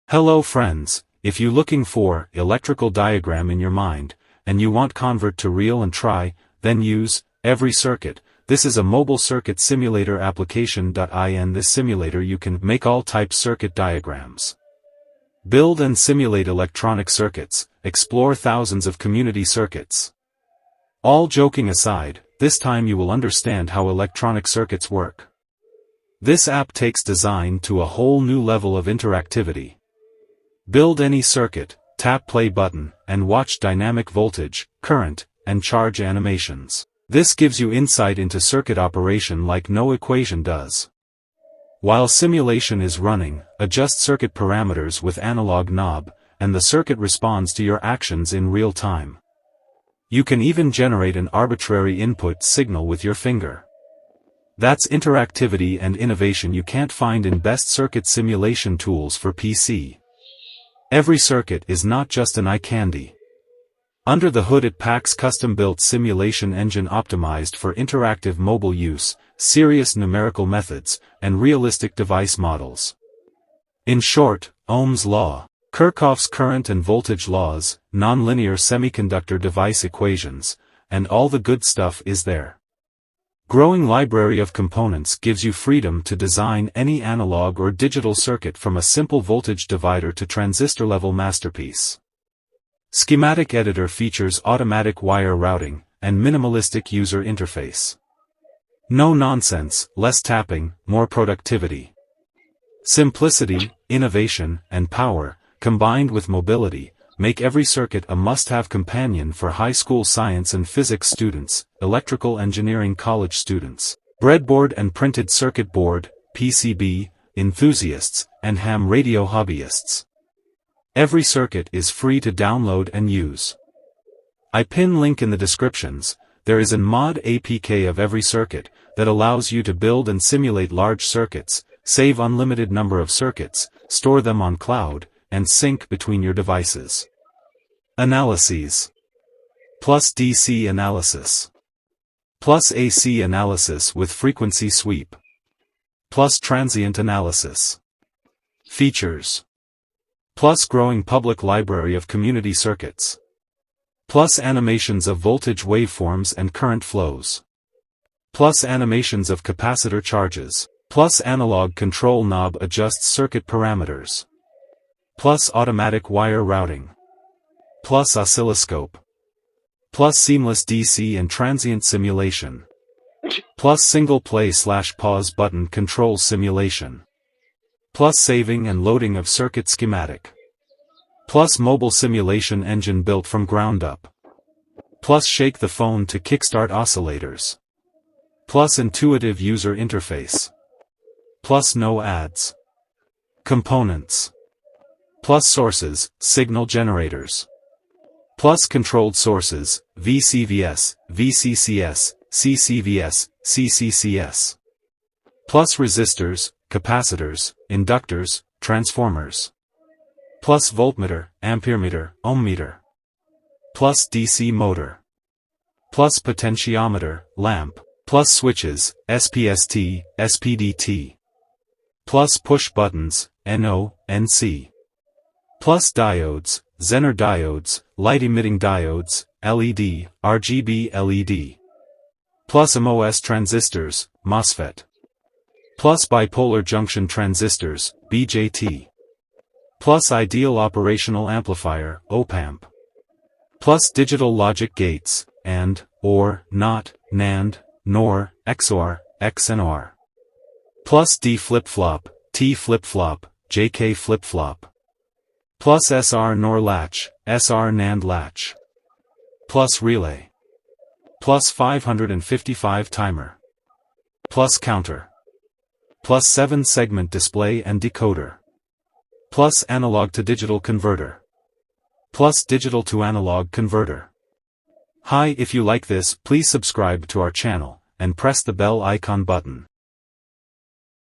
Hello friends, if you looking for electrical diagram in your mind, and you want convert to real and try, then use EveryCircuit. This is a mobile circuit simulator application. In this simulator you can make all type circuit diagrams. Build and simulate electronic circuits, explore thousands of community circuits. All joking aside, this time you will understand how electronic circuits work. This app takes design to a whole new level of interactivity. Build any circuit, tap play button, and watch dynamic voltage, current, and charge animations. This gives you insight into circuit operation like no equation does. While simulation is running, adjust circuit parameters with analog knob, and the circuit responds to your actions in real time. You can even generate an arbitrary input signal with your finger. That's interactivity and innovation you can't find in best circuit simulation tools for PC. EveryCircuit is not just an eye candy. Under the hood it packs custom-built simulation engine optimized for interactive mobile use, serious numerical methods, and realistic device models. In short, Ohm's law, Kirchhoff's current and voltage laws, nonlinear semiconductor device equations, and all the good stuff is there. Growing library of components gives you freedom to design any analog or digital circuit from a simple voltage divider to transistor-level masterpiece. Schematic editor features automatic wire routing and minimalistic user interface. No nonsense, less tapping, more productivity. Simplicity, innovation, and power, combined with mobility, make EveryCircuit a must-have companion for high school science and physics students, electrical engineering college students, breadboard and printed circuit board, PCB, enthusiasts, and ham radio hobbyists. EveryCircuit is free to download and use. I pin link in the descriptions. There is a mod APK of EveryCircuit that allows you to build and simulate large circuits, save unlimited number of circuits, store them on cloud, and sync between your devices. Analyses. Plus DC analysis. Plus AC analysis with frequency sweep. Plus transient analysis. Features. Plus growing public library of community circuits. Plus animations of voltage waveforms and current flows. Plus animations of capacitor charges. Plus analog control knob adjusts circuit parameters. Plus automatic wire routing. Plus oscilloscope. Plus seamless DC and transient simulation. Plus single play/pause button control simulation. Plus saving and loading of circuit schematic. Plus mobile simulation engine built from ground up. Plus shake the phone to kickstart oscillators. Plus intuitive user interface. Plus no ads. Components. Plus sources, signal generators. Plus controlled sources, VCVS, VCCS, CCVS, CCCS. Plus resistors, capacitors, inductors, transformers. Plus voltmeter, amperemeter, ohmmeter. Plus DC motor. Plus potentiometer, lamp. Plus switches, SPST, SPDT. Plus push buttons, NO, NC. Plus diodes, Zener diodes, light-emitting diodes, LED, RGB LED. Plus MOS transistors, MOSFET. Plus bipolar junction transistors, BJT. Plus ideal operational amplifier, op-amp. Plus digital logic gates, AND, OR, NOT, NAND, NOR, XOR, XNOR. Plus D flip-flop, T flip-flop, JK flip-flop. Plus SR NOR latch, SR NAND latch. Plus relay. Plus 555 timer. Plus counter. Plus 7-segment display and decoder. Plus analog to digital converter. Plus digital to analog converter. Hi, if you like this, please subscribe to our channel, and press the bell icon button.